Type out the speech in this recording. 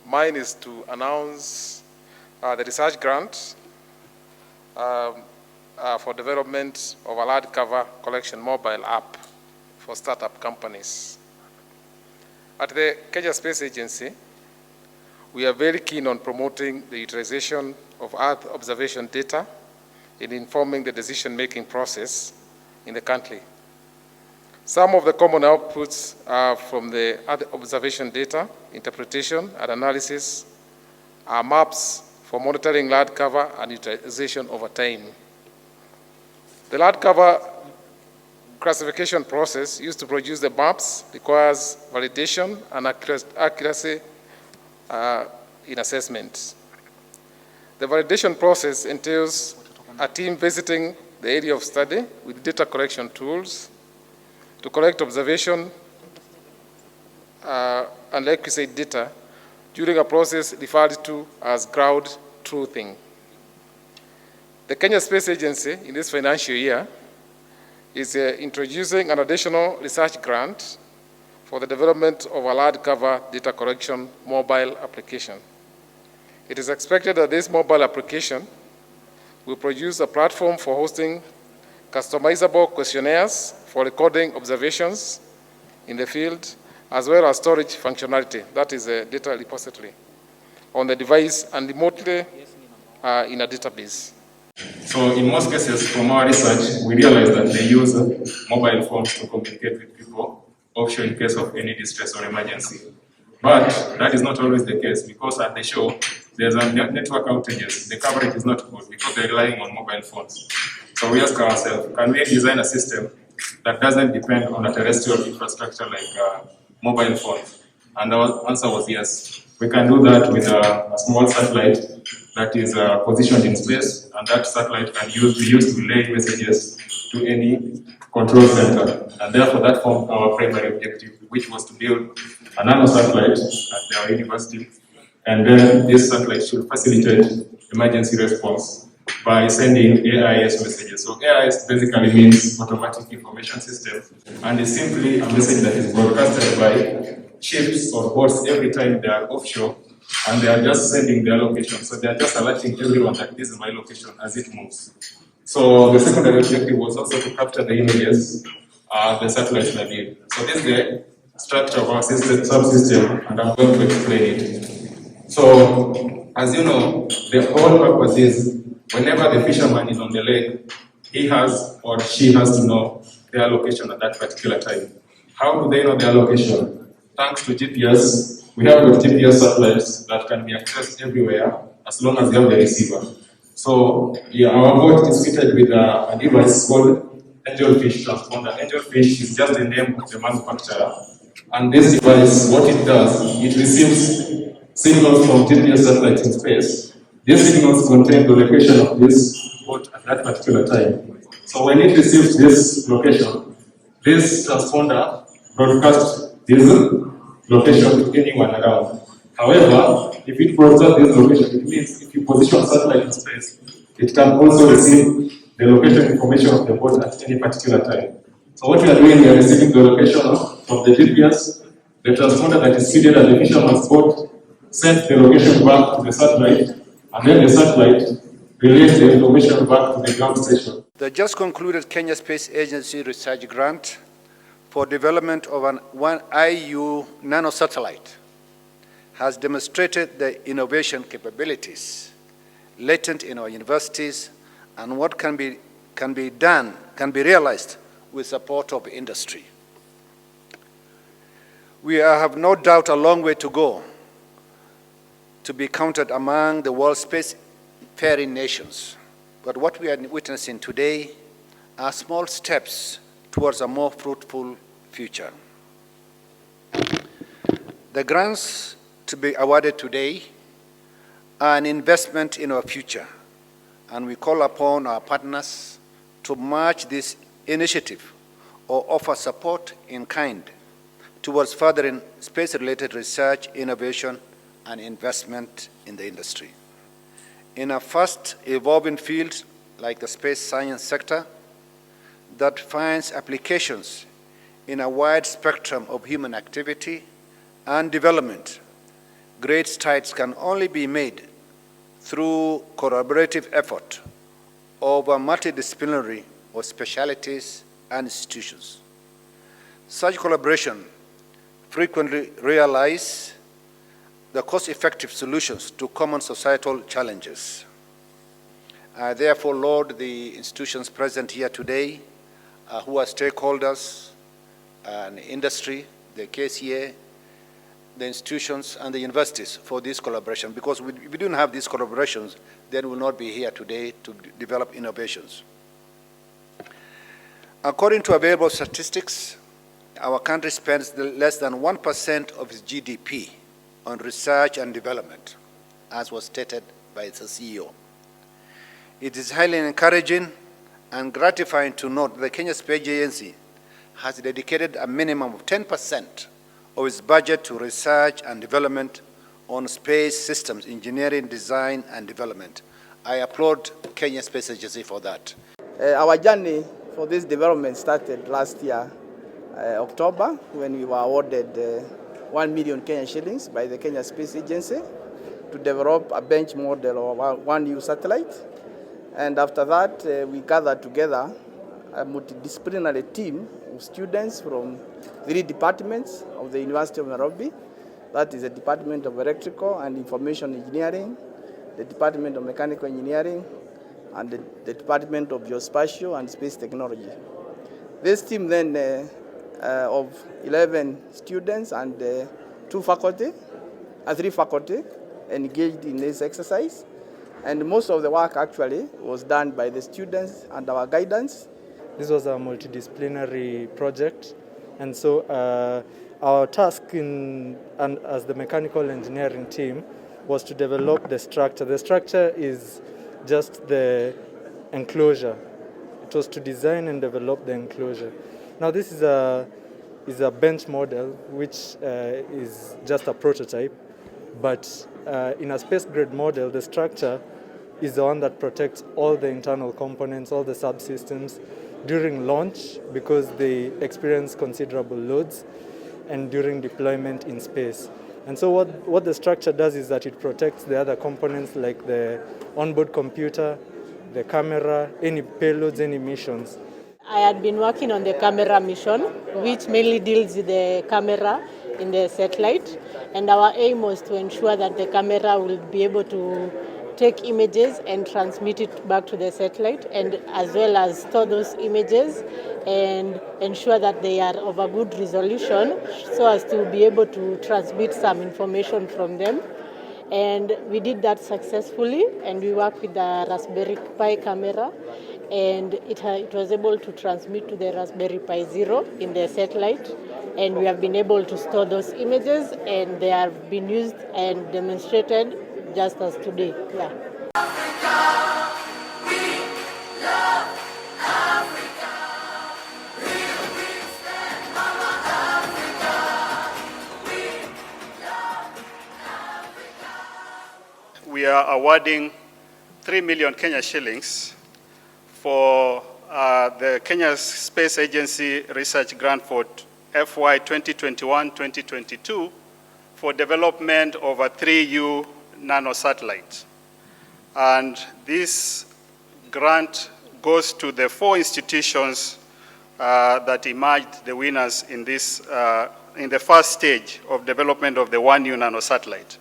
Mine is to announce the research grant for development of a large cover collection mobile app for startup companies. At the Kenya Space Agency, we are very keen on promoting the utilization of Earth observation data in informing the decision-making process in the country. Some of the common outputs are from the Earth observation data, interpretation and analysis, are maps for monitoring land cover and utilization over time. The land cover classification process used to produce the maps requires validation and accuracy in assessment. The validation process entails a team visiting the area of study with data collection tools to collect observation and requisite data during a process referred to as ground truthing. The Kenya Space Agency in this financial year is introducing an additional research grant for the development of a large cover data collection mobile application. It is expected that this mobile application will produce a platform for hosting customizable questionnaires for recording observations in the field, as well as storage functionality, that is a data repository, on the device and remotely in a database. So in most cases, from our research, we realize that they use mobile phones to communicate with people offshore in case of any distress or emergency. But that is not always the case, because at the show, there's a network outages. The coverage is not good because they're relying on mobile phones. So we ask ourselves, can we design a system that doesn't depend on a terrestrial infrastructure like mobile phones? And our answer was yes. We can do that with a small satellite that is positioned in space, and that satellite can be used to relay messages to any control center. And therefore that formed our primary objective, which was to build a nano satellite at our university. And then this satellite should facilitate emergency response by sending AIS messages. So AIS basically means automatic information system, and is simply a message that is broadcasted by ships or boats every time they are offshore, and they are just sending their location. So they are just alerting everyone that this is my location as it moves. So the secondary objective was also to capture the images the satellites are doing. So this is the structure of our system, subsystem, and I'm going to explain it. So, as you know, the whole purpose is whenever the fisherman is on the lake, he has or she has to know their location at that particular time. How do they know their location? Thanks to GPS, we have got GPS satellites that can be accessed everywhere as long as you have the receiver. So yeah, our boat is fitted with a device called angelfish transponder. Angelfish is just the name of the manufacturer. And this device, what it does, it receives signals from GPS satellites in space. These signals contain the location of this boat at that particular time. So when it receives this location, this transponder broadcasts this location to anyone around. However, if it broadcasts this location, it means if you position a satellite in space, it can also receive the location information of the boat at any particular time. So what we are doing, we are receiving the location from the GPS, the transponder that is fitted at the fisherman's boat sends the location back to the satellite, and then the satellite relays the information back to the ground station. The just concluded Kenya Space Agency research grant for development of an 1 IU nanosatellite has demonstrated the innovation capabilities latent in our universities and what can be realized with support of industry. We have no doubt a long way to go to be counted among the world's spacefaring nations. But what we are witnessing today are small steps towards a more fruitful future. The grants to be awarded today are an investment in our future, and we call upon our partners to match this initiative or offer support in kind towards furthering space-related research, innovation, and investment in the industry. In a fast-evolving field like the space science sector that finds applications in a wide spectrum of human activity and development, great strides can only be made through collaborative effort over multidisciplinary or specialties and institutions. Such collaboration frequently realize the cost-effective solutions to common societal challenges. I therefore laud the institutions present here today who are stakeholders and industry, the KCA, the institutions and the universities for this collaboration, because if we didn't have these collaborations, then we'll not be here today to develop innovations. According to available statistics, our country spends less than 1% of its GDP on research and development, as was stated by its CEO. It is highly encouraging and gratifying to note that the Kenya Space Agency has dedicated a minimum of 10% of its budget to research and development on space systems, engineering, design, and development. I applaud Kenya Space Agency for that. Our journey for this development started last year, October, when we were awarded 1 million Kenyan shillings by the Kenya Space Agency to develop a bench model of one new satellite. And after that, we gathered together a multidisciplinary team of students from 3 departments of the University of Nairobi. That is the Department of Electrical and Information Engineering, the Department of Mechanical Engineering, and the Department of Geospatial and Space Technology. This team then of 11 students and 3 faculty engaged in this exercise. And most of the work actually was done by the students and our guidance. This was a multidisciplinary project, and so our task as the mechanical engineering team was to develop the structure. The structure is just the enclosure. It was to design and develop the enclosure. Now this is a bench model, which is just a prototype, but in a space-grade model, the structure is the one that protects all the internal components, all the subsystems during launch, because they experience considerable loads, and during deployment in space. And so what the structure does is that it protects the other components like the onboard computer, the camera, any payloads, any missions. I had been working on the camera mission, which mainly deals with the camera in the satellite, and our aim was to ensure that the camera will be able to take images and transmit it back to the satellite, and as well as store those images and ensure that they are of a good resolution so as to be able to transmit some information from them. And we did that successfully, and we worked with the Raspberry Pi camera, and it was able to transmit to the Raspberry Pi Zero in the satellite, and we have been able to store those images, and they have been used and demonstrated just as today. Yeah. Africa, we love Africa. We stand Mama Africa. We love Africa. We are awarding 3 million Kenya shillings for the Kenya Space Agency Research Grant for FY 2021-2022 for development of a 3U nanosatellite. And this grant goes to the 4 institutions that emerged the winners in this in the first stage of development of the 1U nanosatellite.